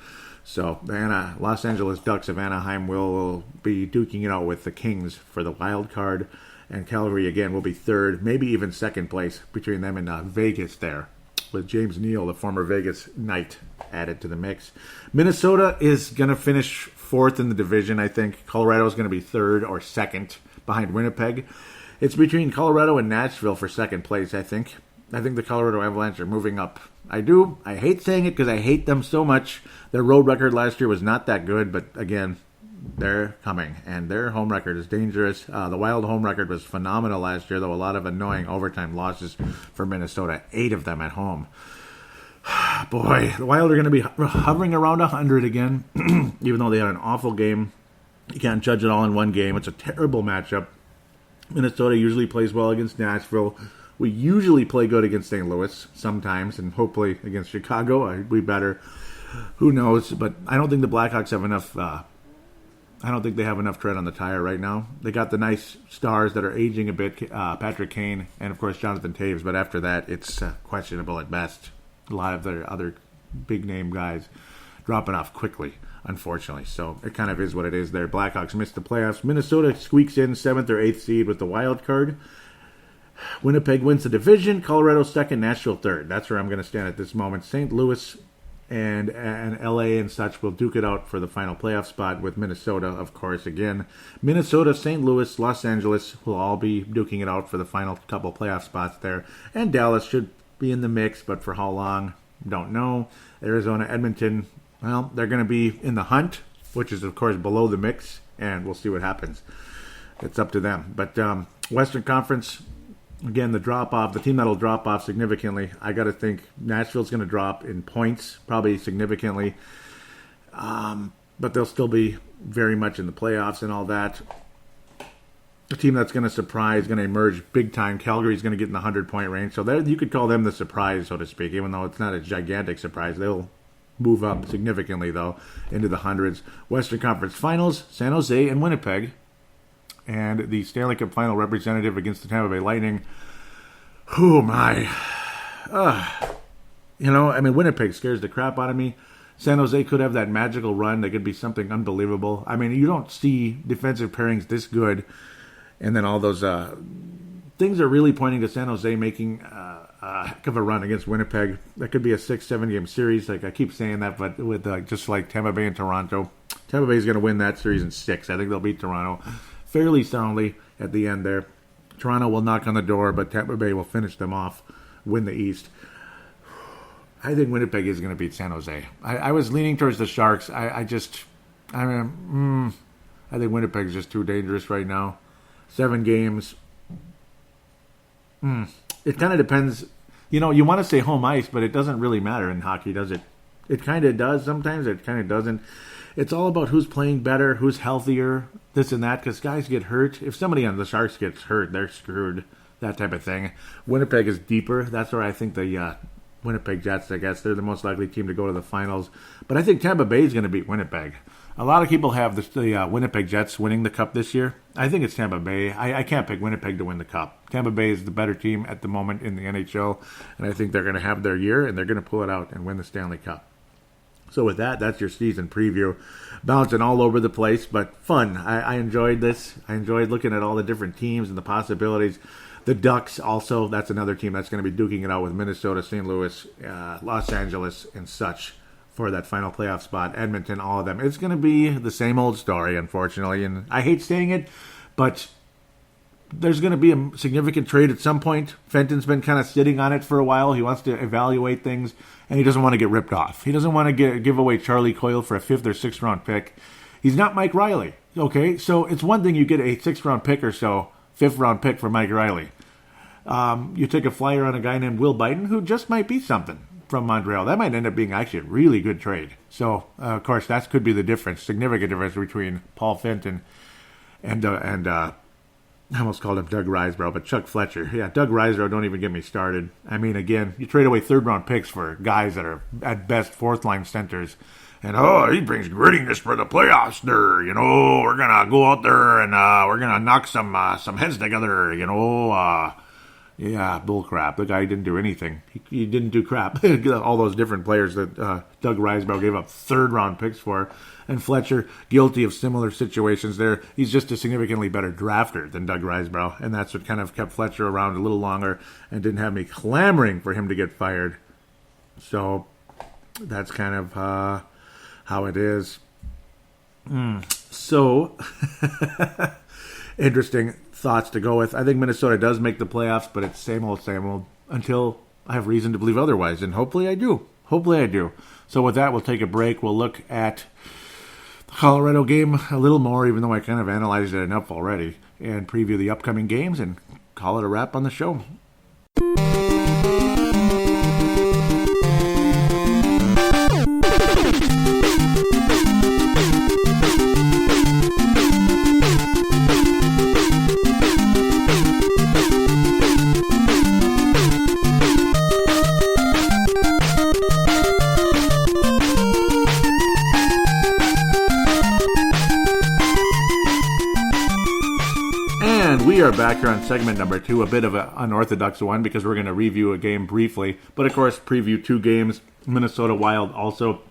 S2: So the Los Angeles Ducks of Anaheim will be duking it out with the Kings for the wild card. And Calgary, again, will be third, maybe even second place between them and Vegas there. with James Neal, the former Vegas Knight, added to the mix. Minnesota is going to finish fourth in the division, I think. Colorado is going to be third or second behind Winnipeg. It's between Colorado and Nashville for second place, I think. I think the Colorado Avalanche are moving up. I do. I hate saying it because I hate them so much. Their road record last year was not that good, but again, they're coming, and their home record is dangerous. The Wild home record was phenomenal last year, though a lot of annoying overtime losses for Minnesota, 8 of them at home. Boy, the Wild are going to be hovering around 100 again, even though they had an awful game. You can't judge it all in one game. It's a terrible matchup. Minnesota usually plays well against Nashville. We usually play good against St. Louis sometimes, and hopefully against Chicago. We better. Who knows? But I don't think the Blackhawks have enough. I don't think they have enough tread on the tire right now. They got the nice stars that are aging a bit, Patrick Kane and, of course, Jonathan Toews. But after that, it's questionable at best. A lot of their other big-name guys dropping off quickly, unfortunately. So it kind of is what it is there. Blackhawks missed the playoffs. Minnesota squeaks in 7th or 8th seed with the wild card. Winnipeg wins the division. Colorado second, Nashville third. That's where I'm going to stand at this moment. St. Louis and LA and such will duke it out for the final playoff spot with Minnesota, of course, again. Minnesota, St. Louis, Los Angeles will all be duking it out for the final couple playoff spots there. And Dallas should be in the mix, but for how long, don't know. Arizona, Edmonton, well, they're going to be in the hunt, which is, of course, below the mix, and we'll see what happens. It's up to them. But Western Conference, again, the drop-off, the team that will drop off significantly, I got to think Nashville's going to drop in points, probably significantly. But they'll still be very much in the playoffs and all that. The team that's going to surprise, going to emerge big time. Calgary's going to get in the 100-point range. So you could call them the surprise, so to speak, even though it's not a gigantic surprise. They'll move up significantly, though, into the hundreds. Western Conference Finals, San Jose and Winnipeg. And the Stanley Cup Final representative against the Tampa Bay Lightning. Oh, my. Winnipeg scares the crap out of me. San Jose could have that magical run. They could be something unbelievable. I mean, you don't see defensive pairings this good. And then all those things are really pointing to San Jose making a heck of a run against Winnipeg. That could be a 6-7 game series. Like I keep saying that, but with just like Tampa Bay and Toronto. Tampa Bay is going to win that series in 6. I think they'll beat Toronto fairly soundly at the end there. Toronto will knock on the door, but Tampa Bay will finish them off, win the East. I think Winnipeg is going to beat San Jose. I was leaning towards the Sharks. I think Winnipeg is just too dangerous right now. 7 games. It kind of depends. You want to say home ice, but it doesn't really matter in hockey, does it? It kind of does sometimes. It kind of doesn't. It's all about who's playing better, who's healthier, this and that, because guys get hurt. If somebody on the Sharks gets hurt, they're screwed, that type of thing. Winnipeg is deeper. That's where I think the Winnipeg Jets, I guess, they're the most likely team to go to the finals. But I think Tampa Bay is going to beat Winnipeg. A lot of people have the Winnipeg Jets winning the Cup this year. I think it's Tampa Bay. I can't pick Winnipeg to win the Cup. Tampa Bay is the better team at the moment in the NHL, and I think they're going to have their year, and they're going to pull it out and win the Stanley Cup. So with that, that's your season preview. Bouncing all over the place, but fun. I enjoyed this. I enjoyed looking at all the different teams and the possibilities. The Ducks also, that's another team that's going to be duking it out with Minnesota, St. Louis, Los Angeles, and such for that final playoff spot. Edmonton, all of them. It's going to be the same old story, unfortunately. And I hate saying it, but there's going to be a significant trade at some point. Fenton's been kind of sitting on it for a while. He wants to evaluate things, and he doesn't want to get ripped off. He doesn't want to give away Charlie Coyle for a 5th or 6th round pick. He's not Mike Riley, okay? So it's one thing you get a 6th round pick or so, 5th round pick for Mike Riley. You take a flyer on a guy named Will Biden, who just might be something from Montreal. That might end up being actually a really good trade. So, of course, that could be the difference, significant difference between Paul Fenton and I almost called him Doug Risebrough, but Chuck Fletcher. Yeah, Doug Risebrough, don't even get me started. I mean, again, you trade away 3rd-round picks for guys that are, at best, 4th-line centers. And, he brings grittiness for the playoffs there. We're going to go out there and we're going to knock some heads together, Yeah, bull crap. The guy didn't do anything. He didn't do crap. All those different players that Doug Risebrough gave up 3rd-round picks for. And Fletcher, guilty of similar situations there. He's just a significantly better drafter than Doug Risebrough. And that's what kind of kept Fletcher around a little longer and didn't have me clamoring for him to get fired. So that's kind of how it is. So interesting thoughts to go with. I think Minnesota does make the playoffs, but it's same old until I have reason to believe otherwise, and hopefully I do. So with that, we'll take a break. We'll look at the Colorado game a little more, even though I kind of analyzed it enough already, and preview the upcoming games and call it a wrap on the show. We are back here on segment number 2, a bit of an unorthodox one because we're going to review a game briefly, but of course preview 2 games. Minnesota Wild also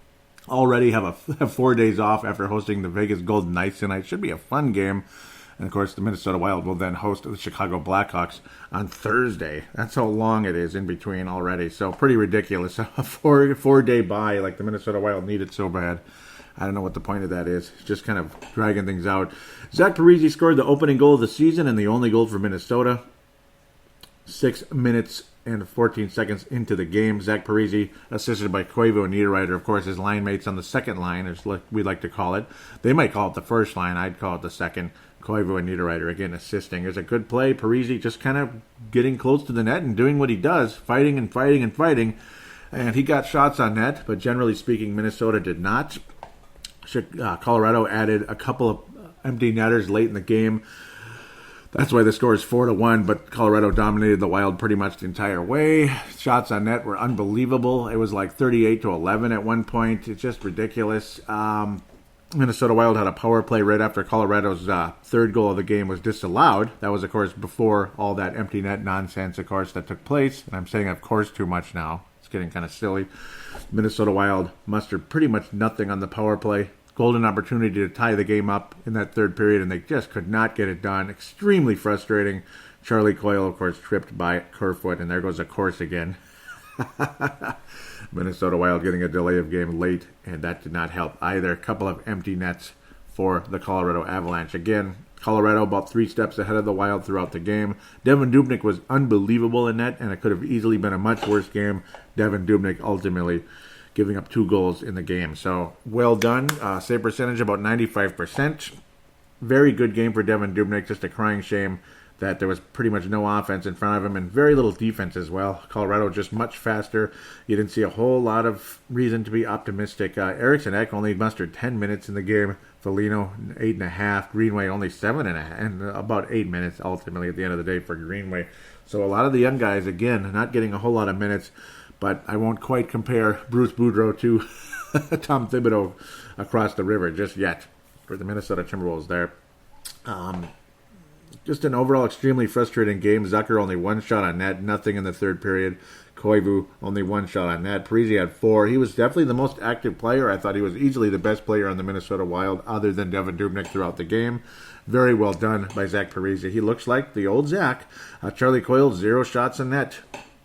S2: already have 4 days off after hosting the Vegas Golden Knights tonight. Should be a fun game. And of course the Minnesota Wild will then host the Chicago Blackhawks on Thursday. That's how long it is in between already. So pretty ridiculous. A 4-day bye like the Minnesota Wild needed so bad. I don't know what the point of that is. It's just kind of dragging things out. Zach Parise scored the opening goal of the season and the only goal for Minnesota. 6 minutes and 14 seconds into the game. Zach Parise, assisted by Koivu and Niederreiter, of course, his line mates on the second line, as we like to call it. They might call it the first line. I'd call it the second. Koivu and Niederreiter, again, assisting. There's a good play. Parise just kind of getting close to the net and doing what he does, fighting and fighting and fighting. And he got shots on net, but generally speaking, Minnesota did not. Colorado added a couple of empty netters late in the game. That's why the score is 4-1, but Colorado dominated the Wild pretty much the entire way. Shots on net were unbelievable. It was like 38-11 at one point. It's just ridiculous. Minnesota Wild had a power play right after Colorado's third goal of the game was disallowed. That was, of course, before all that empty net nonsense, of course, that took place. And I'm saying, of course, too much now. It's getting kind of silly. Minnesota Wild mustered pretty much nothing on the power play. Golden opportunity to tie the game up in that third period, and they just could not get it done. Extremely frustrating. Charlie Coyle, of course, tripped by Kerfoot, and there goes a course again. Minnesota Wild getting a delay of game late, and that did not help either. A couple of empty nets for the Colorado Avalanche. Again, Colorado about 3 steps ahead of the Wild throughout the game. Devin Dubnyk was unbelievable in net, and it could have easily been a much worse game. Devin Dubnyk ultimately giving up 2 goals in the game. So, well done. Save percentage about 95%. Very good game for Devin Dubnyk. Just a crying shame that there was pretty much no offense in front of him and very little defense as well. Colorado just much faster. You didn't see a whole lot of reason to be optimistic. Eriksson Ek only mustered 10 minutes in the game. Foligno, 8.5. Greenway, only 7.5. And about 8 minutes ultimately at the end of the day for Greenway. So a lot of the young guys, again, not getting a whole lot of minutes. But I won't quite compare Bruce Boudreau to Tom Thibodeau across the river just yet for the Minnesota Timberwolves there. Just an overall extremely frustrating game. Zucker only 1 shot on net, nothing in the third period. Koivu only 1 shot on net. Parise had 4. He was definitely the most active player. I thought he was easily the best player on the Minnesota Wild other than Devin Dubnyk throughout the game. Very well done by Zach Parise. He looks like the old Zach. Charlie Coyle, 0 shots on net.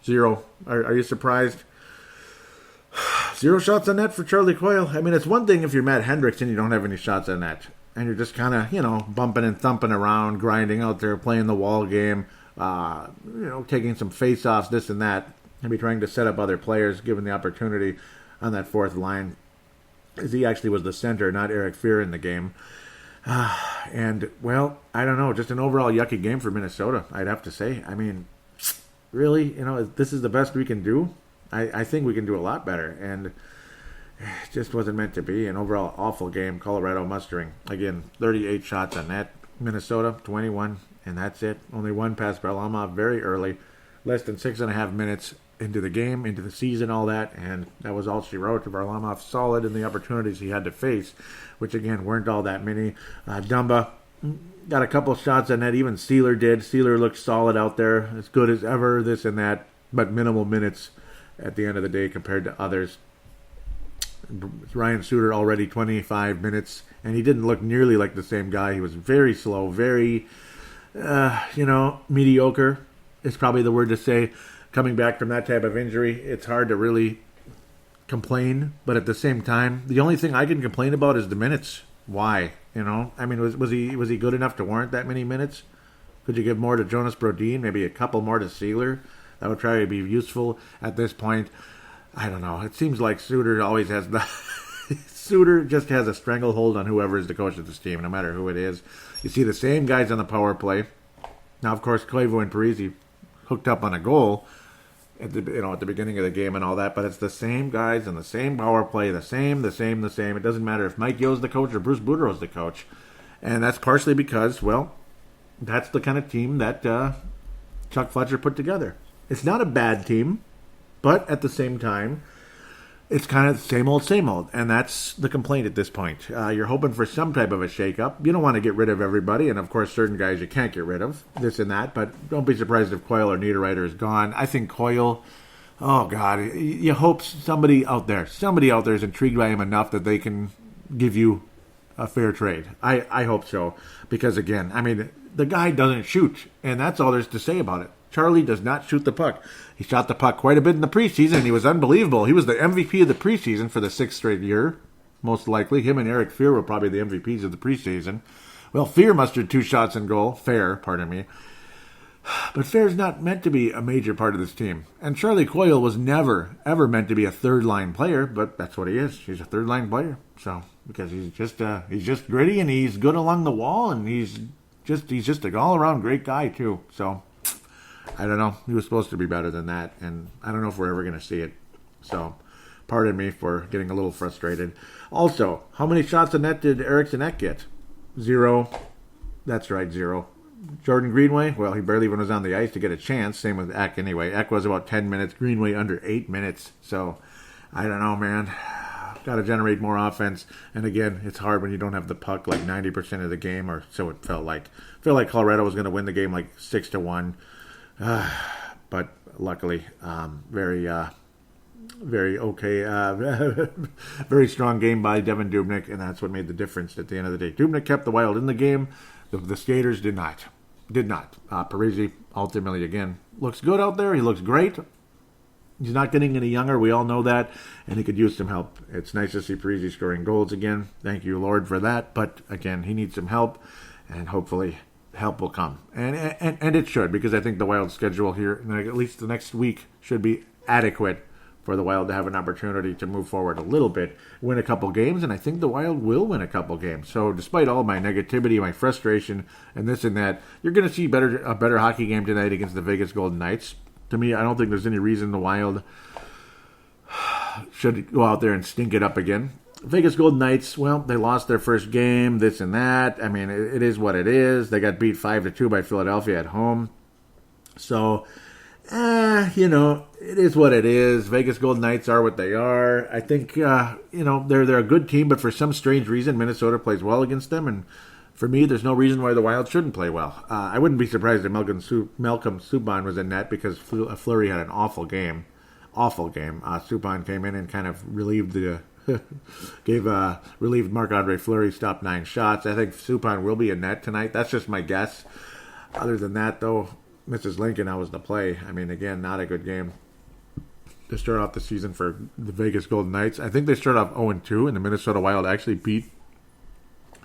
S2: 0. Are you surprised? 0 shots on net for Charlie Coyle. I mean, it's one thing if you're Matt Hendricks and you don't have any shots on net. And you're just kind of, bumping and thumping around, grinding out there, playing the wall game, taking some face-offs, this and that. Maybe trying to set up other players, given the opportunity on that fourth line. As he actually was the center, not Eric Fear in the game. And, well, I don't know. Just an overall yucky game for Minnesota, I'd have to say. I mean, really, this is the best we can do. I think we can do a lot better, and it just wasn't meant to be. An overall awful game. Colorado mustering, again, 38 shots on net. Minnesota, 21, and that's it. Only 1 pass by Varlamov very early. Less than 6.5 minutes into the game, into the season, all that, and that was all she wrote. Varlamov solid in the opportunities he had to face, which, again, weren't all that many. Dumba got a couple shots on net. Even Steeler did. Steeler looked solid out there, as good as ever, this and that, but minimal minutes at the end of the day compared to others. Ryan Suter already 25 minutes, and he didn't look nearly like the same guy. He was very slow, very, mediocre is probably the word to say. Coming back from that type of injury, it's hard to really complain, but at the same time, the only thing I can complain about is the minutes. Why? I mean, was he good enough to warrant that many minutes? Could you give more to Jonas Brodin? Maybe a couple more to Sealer? That would probably be useful at this point. I don't know. It seems like Suter always has the... Suter just has a stranglehold on whoever is the coach of this team, no matter who it is. You see the same guys on the power play. Now, of course, Koivu and Parise hooked up on a goal at the beginning of the game and all that, but it's the same guys and the same power play, the same. It doesn't matter if Mike Yo's the coach or Bruce Boudreau's the coach. And that's partially because, well, that's the kind of team that Chuck Fletcher put together. It's not a bad team, but at the same time, it's kind of the same old, and that's the complaint at this point. You're hoping for some type of a shake-up. You don't want to get rid of everybody, and of course certain guys you can't get rid of, this and that, but don't be surprised if Coyle or Niederreiter is gone. I think Coyle, oh God, you hope somebody out there is intrigued by him enough that they can give you a fair trade. I hope so, because again, I mean, the guy doesn't shoot, and that's all there's to say about it. Charlie does not shoot the puck. He shot the puck quite a bit in the preseason, and he was unbelievable. He was the MVP of the preseason for the 6th straight year, most likely. Him and Eric Fehr were probably the MVPs of the preseason. Well, Fehr mustered 2 shots in goal. But Fehr's not meant to be a major part of this team. And Charlie Coyle was never, ever meant to be a third-line player, but that's what he is. He's a third-line player. So, because he's just gritty, and he's good along the wall, and he's just an all-around great guy, too. So, I don't know. He was supposed to be better than that, and I don't know if we're ever going to see it. So, pardon me for getting a little frustrated. Also, how many shots on net did Eriksson Ek get? 0. That's right, 0. Jordan Greenway, well, he barely even was on the ice to get a chance. Same with Ek anyway. Ek was about 10 minutes. Greenway under 8 minutes. So, I don't know, man. Got to generate more offense. And again, it's hard when you don't have the puck like 90% of the game, or so it felt like. I felt like Colorado was going to win the game like 6-1. But luckily, very okay, very strong game by Devin Dubnyk, and that's what made the difference at the end of the day. Dubnyk kept the Wild in the game. The skaters did not. Parise ultimately, again, looks good out there. He looks great. He's not getting any younger. We all know that, and he could use some help. It's nice to see Parise scoring goals again. Thank you, Lord, for that. But again, he needs some help, and hopefully help will come. And it should, because I think the Wild schedule here, at least the next week, should be adequate for the Wild to have an opportunity to move forward a little bit, win a couple games, and I think the Wild will win a couple games. So despite all my negativity, my frustration, and this and that, you're going to see a better hockey game tonight against the Vegas Golden Knights. To me, I don't think there's any reason the Wild should go out there and stink it up again. Vegas Golden Knights, well, they lost their first game, this and that. I mean, it is what it is. They got beat 5-2 by Philadelphia at home. So, it is what it is. Vegas Golden Knights are what they are. I think, they're a good team, but for some strange reason, Minnesota plays well against them. And for me, there's no reason why the Wild shouldn't play well. I wouldn't be surprised if Malcolm Subban was in net, because Fleury had an awful game. Subban came in and kind of relieved relieved Marc-Andre Fleury, stopped 9 shots. I think Subban will be in net tonight. That's just my guess. Other than that, though, Mrs. Lincoln, how was the play? I mean, again, not a good game to start off the season for the Vegas Golden Knights. I think they started off 0-2, and the Minnesota Wild actually beat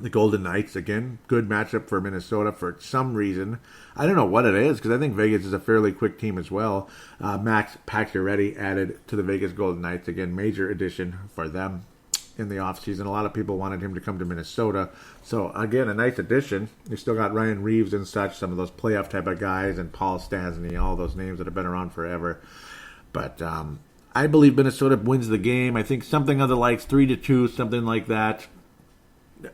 S2: the Golden Knights. Again, good matchup for Minnesota for some reason. I don't know what it is, because I think Vegas is a fairly quick team as well. Max Pacioretty added to the Vegas Golden Knights. Again, major addition for them in the offseason. A lot of people wanted him to come to Minnesota. So, again, a nice addition. You still got Ryan Reeves and such, some of those playoff type of guys, and Paul Stastny, all those names that have been around forever. But I believe Minnesota wins the game. I think something of the likes 3-2, something like that.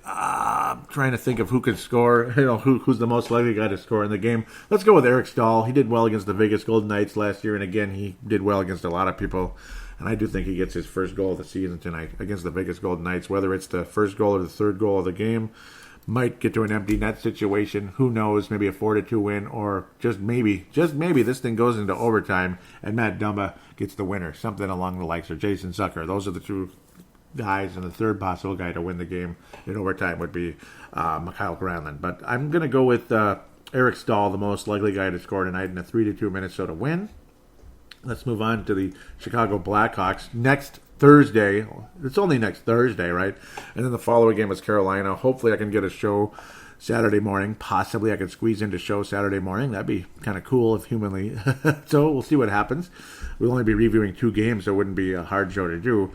S2: I'm trying to think of who could score, who's the most likely guy to score in the game. Let's go with Eric Stahl. He did well against the Vegas Golden Knights last year, and again, he did well against a lot of people. And I do think he gets his first goal of the season tonight against the Vegas Golden Knights. Whether it's the first goal or the third goal of the game, might get to an empty net situation. Who knows? Maybe a 4-2 win, or just maybe this thing goes into overtime and Matt Dumba gets the winner. Something along the likes of Jason Zucker. Those are the two guys, and the third possible guy to win the game in overtime would be Mikhail Granlund. But I'm going to go with Eric Stahl, the most likely guy to score tonight in a 3-2 Minnesota win. Let's move on to the Chicago Blackhawks. Next Thursday. It's only next Thursday, right? And then the following game is Carolina. Hopefully I can get a show Saturday morning. Possibly I could squeeze into show Saturday morning. That'd be kind of cool if humanly. So we'll see what happens. We'll only be reviewing 2 games, so it wouldn't be a hard show to do.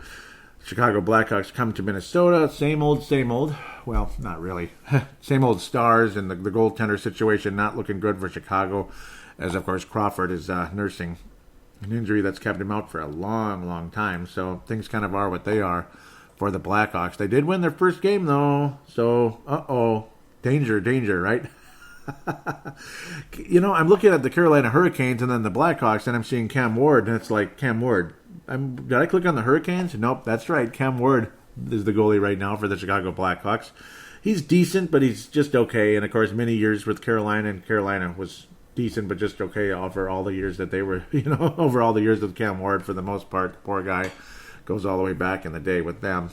S2: Chicago Blackhawks come to Minnesota. Same old, same old. Well, not really. Same old Stars, and the goaltender situation not looking good for Chicago, as of course Crawford is nursing an injury that's kept him out for a long, long time. So things kind of are what they are for the Blackhawks. They did win their first game, though. So, danger, right? I'm looking at the Carolina Hurricanes and then the Blackhawks, and I'm seeing Cam Ward, and it's like, Cam Ward. Did I click on the Hurricanes? Nope, that's right. Cam Ward is the goalie right now for the Chicago Blackhawks. He's decent, but he's just okay. And, of course, many years with Carolina, and Carolina was decent, but just okay over all the years that they were, over all the years with Cam Ward for the most part. The poor guy goes all the way back in the day with them.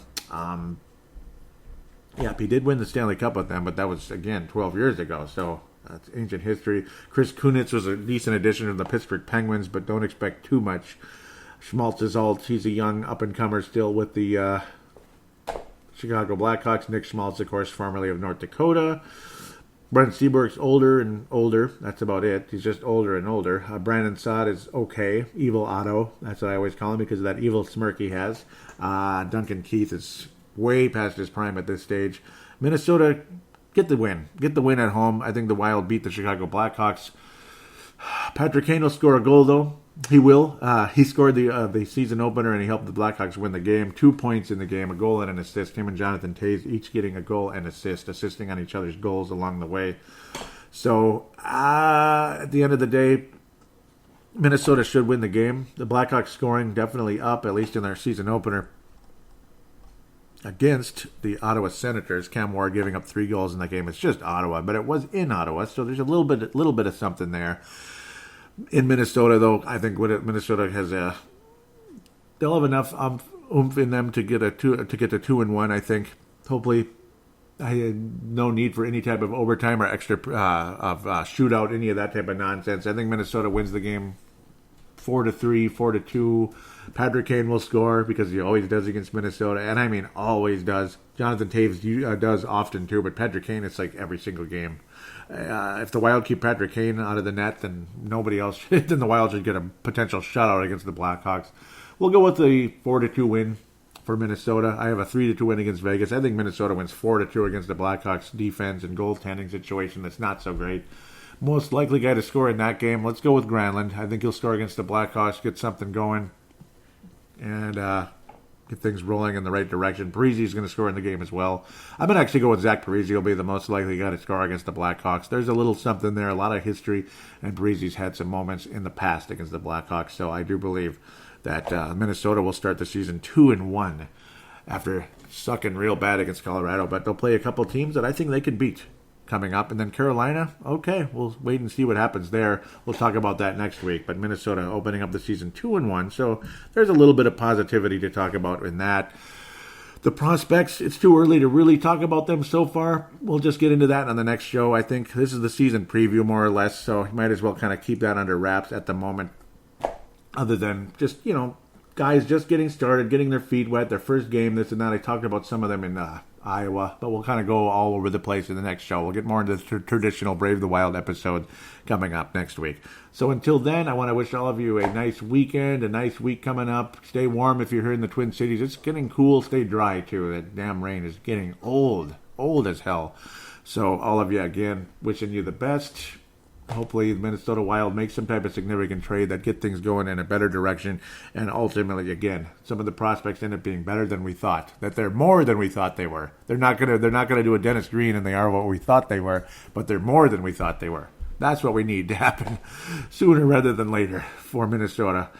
S2: He did win the Stanley Cup with them, but that was, again, 12 years ago. So that's ancient history. Chris Kunitz was a decent addition to the Pittsburgh Penguins, but don't expect too much. Schmaltz is old. He's a young up-and-comer still with the Chicago Blackhawks. Nick Schmaltz, of course, formerly of North Dakota. Brent Seaborg's older and older. That's about it. He's just older and older. Brandon Saad is okay. Evil Otto. That's what I always call him because of that evil smirk he has. Duncan Keith is way past his prime at this stage. Minnesota, get the win. Get the win at home. I think the Wild beat the Chicago Blackhawks. Patrick Kane will score a goal, though. He will. He scored the season opener, and he helped the Blackhawks win the game. 2 points in the game, a goal and an assist. Him and Jonathan Toews each getting a goal and assist, assisting on each other's goals along the way. So, at the end of the day, Minnesota should win the game. The Blackhawks scoring definitely up, at least in their season opener, against the Ottawa Senators. Cam Ward giving up 3 goals in that game. It's just Ottawa, but it was in Ottawa, so there's a little bit of something there. In Minnesota, though, I think Minnesota has they'll have enough oomph in them to get to 2-1. I think. Hopefully, I had no need for any type of overtime or extra shootout, any of that type of nonsense. I think Minnesota wins the game 4-3, 4-2. Patrick Kane will score because he always does against Minnesota, and I mean always does. Jonathan Toews does often too, but Patrick Kane, it's like every single game. If the Wild keep Patrick Kane out of the net, then nobody else should. Then the Wild should get a potential shutout against the Blackhawks. We'll go with the 4-2 win for Minnesota. I have a 3-2 win against Vegas. I think Minnesota wins 4-2 against the Blackhawks defense and goaltending situation that's not so great. Most likely guy to score in that game, let's go with Granlund. I think he'll score against the Blackhawks, get something going, and get things rolling in the right direction. Parise is going to score in the game as well. I'm going to actually go with Zach Parise. He'll be the most likely guy to score against the Blackhawks. There's a little something there, a lot of history, and Parise's had some moments in the past against the Blackhawks, so I do believe that Minnesota will start the season 2-1 after sucking real bad against Colorado, but they'll play a couple teams that I think they can beat coming up. And then Carolina, okay, we'll wait and see what happens there. We'll talk about that next week. But Minnesota opening up the season 2-1, so there's a little bit of positivity to talk about in that. The prospects, it's too early to really talk about them so far. We'll just get into that on the next show. I think this is the season preview, more or less, so you might as well kind of keep that under wraps at the moment. Other than just, guys just getting started, getting their feet wet, their first game, this and that. I talked about some of them in Iowa, but we'll kind of go all over the place in the next show. We'll get more into the traditional Brave the Wild episode coming up next week. So until then, I want to wish all of you a nice weekend, a nice week coming up. Stay warm if you're here in the Twin Cities. It's getting cool. Stay dry, too. That damn rain is getting old as hell. So all of you, again, wishing you the best. Hopefully the Minnesota Wild make some type of significant trade that get things going in a better direction. And ultimately, again, some of the prospects end up being better than we thought. That they're more than we thought they were. They're not gonna do a Dennis Green, and they are what we thought they were. But they're more than we thought they were. That's what we need to happen sooner rather than later for Minnesota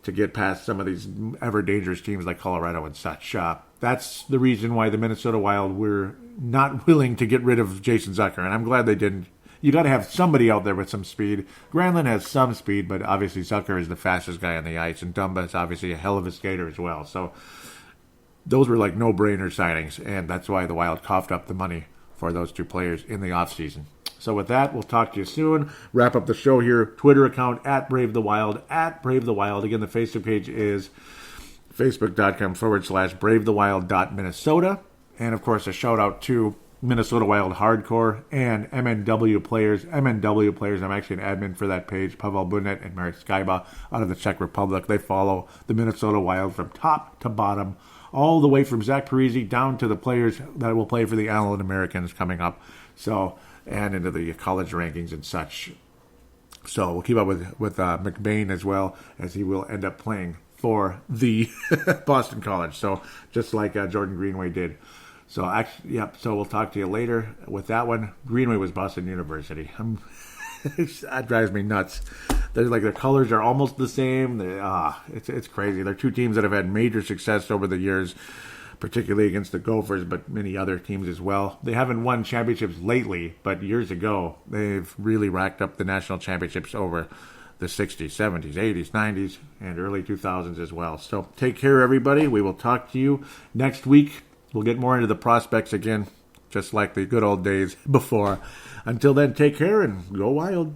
S2: to get past some of these ever dangerous teams like Colorado and such. That's the reason why the Minnesota Wild were not willing to get rid of Jason Zucker, and I'm glad they didn't. You got to have somebody out there with some speed. Granlund has some speed, but obviously Zucker is the fastest guy on the ice, and Dumba is obviously a hell of a skater as well. So those were like no-brainer signings, and that's why the Wild coughed up the money for those two players in the offseason. So with that, we'll talk to you soon. Wrap up the show here. Twitter account @BraveTheWild, @BraveTheWild. Again, the Facebook page is Facebook.com/BraveTheWild.Minnesota. And of course, a shout out to Minnesota Wild Hardcore and MNW Players. MNW Players, I'm actually an admin for that page. Pavel Bunet and Marek Skyba out of the Czech Republic. They follow the Minnesota Wild from top to bottom, all the way from Zach Parise down to the players that will play for the Allen Americans coming up. So, and into the college rankings and such. So we'll keep up with McBain as well, as he will end up playing for the Boston College. So just like Jordan Greenway did. So actually, yep. So we'll talk to you later with that one. Greenway was Boston University. That drives me nuts. Their colors are almost the same. It's crazy. They're two teams that have had major success over the years, particularly against the Gophers, but many other teams as well. They haven't won championships lately, but years ago they've really racked up the national championships over the 60s, 70s, 80s, 90s, and early 2000s as well. So take care, everybody. We will talk to you next week. We'll get more into the prospects again, just like the good old days before. Until then, take care and go Wild.